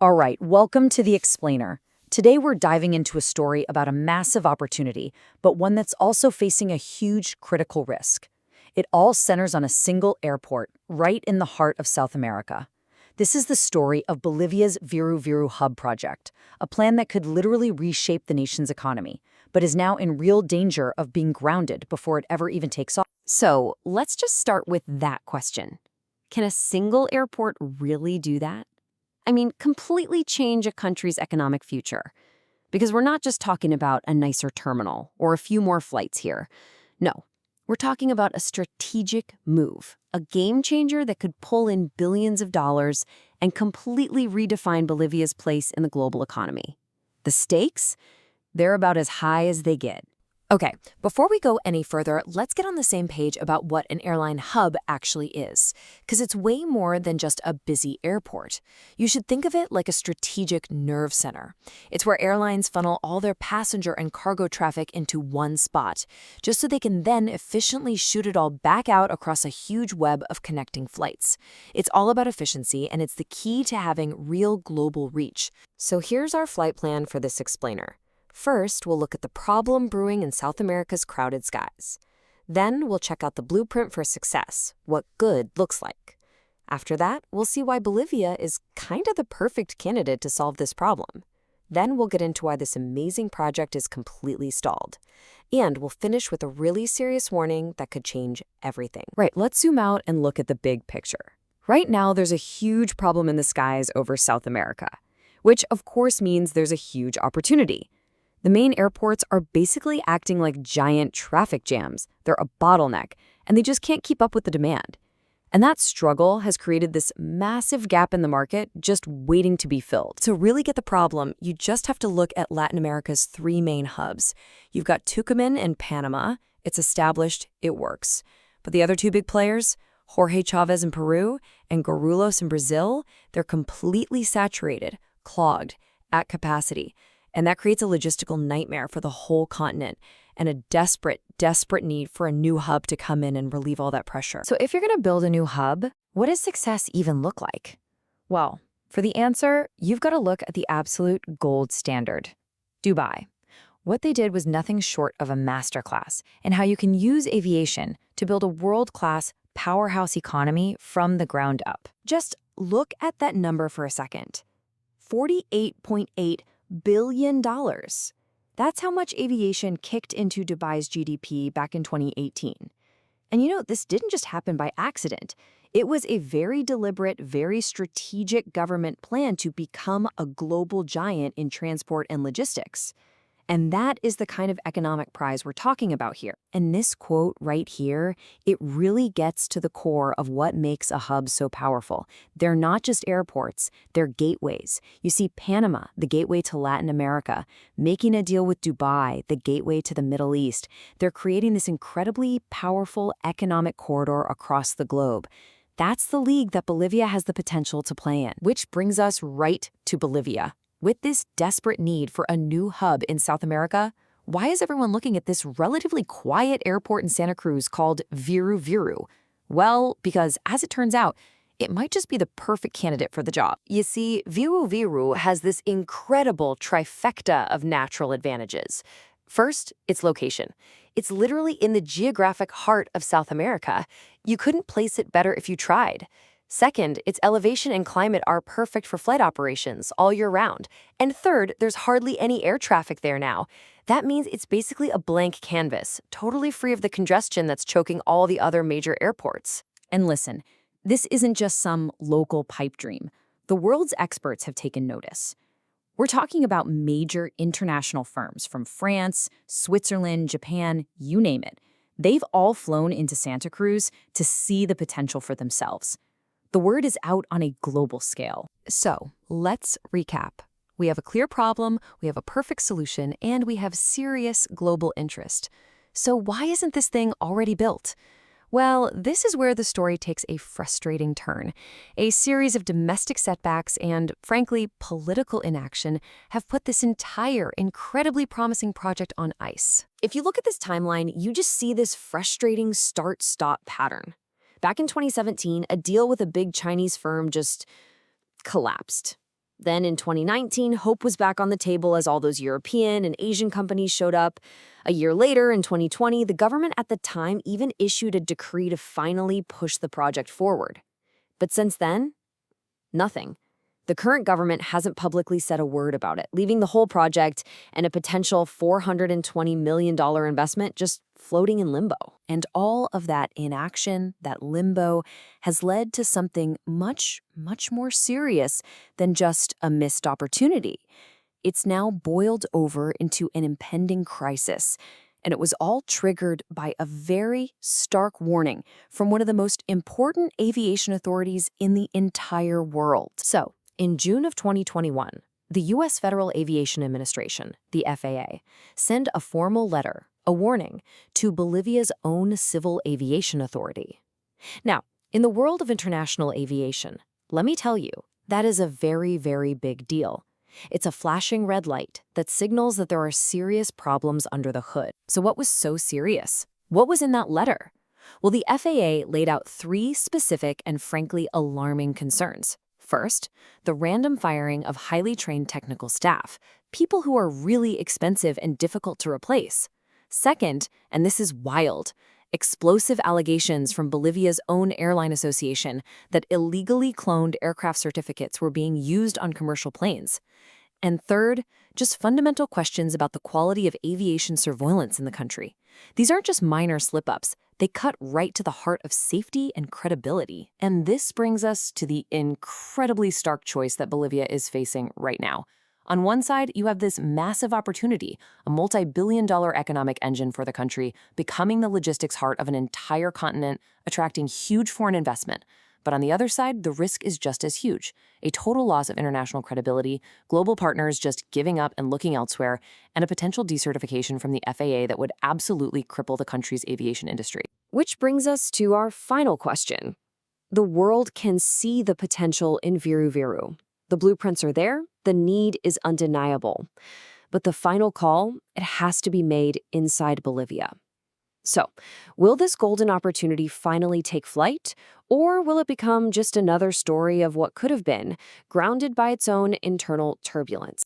All right, welcome to The Explainer. Today we're diving into a story about a massive opportunity, but one that's also facing a huge critical risk. It all centers on a single airport, right in the heart of South America. This is the story of Bolivia's Viru Viru hub project, a plan that could literally reshape the nation's economy, but is now in real danger of being grounded before it ever even takes off. So let's just start with that question. Can a single airport really do that? I mean, completely change a country's economic future. Because we're not just talking about a nicer terminal or a few more flights here. No, we're talking about a strategic move, a game changer that could pull in billions of dollars and completely redefine Bolivia's place in the global economy. The stakes? They're about as high as they get. Okay, before we go any further, let's get on the same page about what an airline hub actually is, because it's way more than just a busy airport. You should think of it like a strategic nerve center. It's where airlines funnel all their passenger and cargo traffic into one spot, just so they can then efficiently shoot it all back out across a huge web of connecting flights. It's all about efficiency, and it's the key to having real global reach. So here's our flight plan for this explainer. First, we'll look at the problem brewing in South America's crowded skies. Then, we'll check out the blueprint for success, what good looks like. After that, we'll see why Bolivia is kind of the perfect candidate to solve this problem. Then, we'll get into why this amazing project is completely stalled. And we'll finish with a really serious warning that could change everything. Right, let's zoom out and look at the big picture. Right now, there's a huge problem in the skies over South America, which of course means there's a huge opportunity. The main airports are basically acting like giant traffic jams. They're a bottleneck, and they just can't keep up with the demand. And that struggle has created this massive gap in the market just waiting to be filled. To really get the problem, you just have to look at Latin America's three main hubs. You've got Tucumán in Panama. It's established, it works. But the other two big players, Jorge Chávez in Peru and Guarulhos in Brazil, they're completely saturated, clogged, at capacity. And that creates a logistical nightmare for the whole continent and a desperate, desperate need for a new hub to come in and relieve all that pressure. So if you're going to build a new hub, what does success even look like? Well, for the answer, you've got to look at the absolute gold standard, Dubai. What they did was nothing short of a masterclass in how you can use aviation to build a world-class powerhouse economy from the ground up. Just look at that number for a second. $48.8 billion. That's how much aviation kicked into Dubai's GDP back in 2018. And this didn't just happen by accident. It was a very deliberate, very strategic government plan to become a global giant in transport and logistics. And that is the kind of economic prize we're talking about here. And this quote right here, it really gets to the core of what makes a hub so powerful. They're not just airports, they're gateways. You see Panama, the gateway to Latin America, making a deal with Dubai, the gateway to the Middle East. They're creating this incredibly powerful economic corridor across the globe. That's the league that Bolivia has the potential to play in. Which brings us right to Bolivia. With this desperate need for a new hub in South America, why is everyone looking at this relatively quiet airport in Santa Cruz called Viru Viru? Well, because as it turns out, it might just be the perfect candidate for the job. You see, Viru Viru has this incredible trifecta of natural advantages. First, its location. It's literally in the geographic heart of South America. You couldn't place it better if you tried. Second, its elevation and climate are perfect for flight operations all year round. And third, there's hardly any air traffic there now. That means it's basically a blank canvas, totally free of the congestion that's choking all the other major airports. And listen, this isn't just some local pipe dream. The world's experts have taken notice. We're talking about major international firms from France, Switzerland, Japan, you name it. They've all flown into Santa Cruz to see the potential for themselves. The word is out on a global scale. So, let's recap. We have a clear problem, we have a perfect solution, and we have serious global interest. So why isn't this thing already built? Well, this is where the story takes a frustrating turn. A series of domestic setbacks and, frankly, political inaction have put this entire incredibly promising project on ice. If you look at this timeline, you just see this frustrating start-stop pattern. Back in 2017, a deal with a big Chinese firm just collapsed. Then in 2019, hope was back on the table as all those European and Asian companies showed up. A year later, in 2020, the government at the time even issued a decree to finally push the project forward. But since then, nothing. The current government hasn't publicly said a word about it, leaving the whole project and a potential $420 million investment just floating in limbo. And all of that inaction, that limbo, has led to something much, much more serious than just a missed opportunity. It's now boiled over into an impending crisis. And it was all triggered by a very stark warning from one of the most important aviation authorities in the entire world. So, in June of 2021, the U.S. Federal Aviation Administration, the FAA, sent a formal letter, a warning, to Bolivia's own Civil Aviation Authority. Now, in the world of international aviation, let me tell you, that is a very, very big deal. It's a flashing red light that signals that there are serious problems under the hood. So what was so serious? What was in that letter? Well, the FAA laid out 3 specific and frankly alarming concerns. First, the random firing of highly trained technical staff, people who are really expensive and difficult to replace. Second, and this is wild, explosive allegations from Bolivia's own airline association that illegally cloned aircraft certificates were being used on commercial planes. And third, just fundamental questions about the quality of aviation surveillance in the country. These aren't just minor slip-ups. They cut right to the heart of safety and credibility. And this brings us to the incredibly stark choice that Bolivia is facing right now. On one side, you have this massive opportunity, a multi-billion-dollar economic engine for the country, becoming the logistics heart of an entire continent, attracting huge foreign investment. But on the other side, the risk is just as huge. A total loss of international credibility, global partners just giving up and looking elsewhere, and a potential decertification from the FAA that would absolutely cripple the country's aviation industry. Which brings us to our final question. The world can see the potential in Viru Viru. The blueprints are there, the need is undeniable. But the final call, it has to be made inside Bolivia. So, will this golden opportunity finally take flight, or will it become just another story of what could have been, grounded by its own internal turbulence?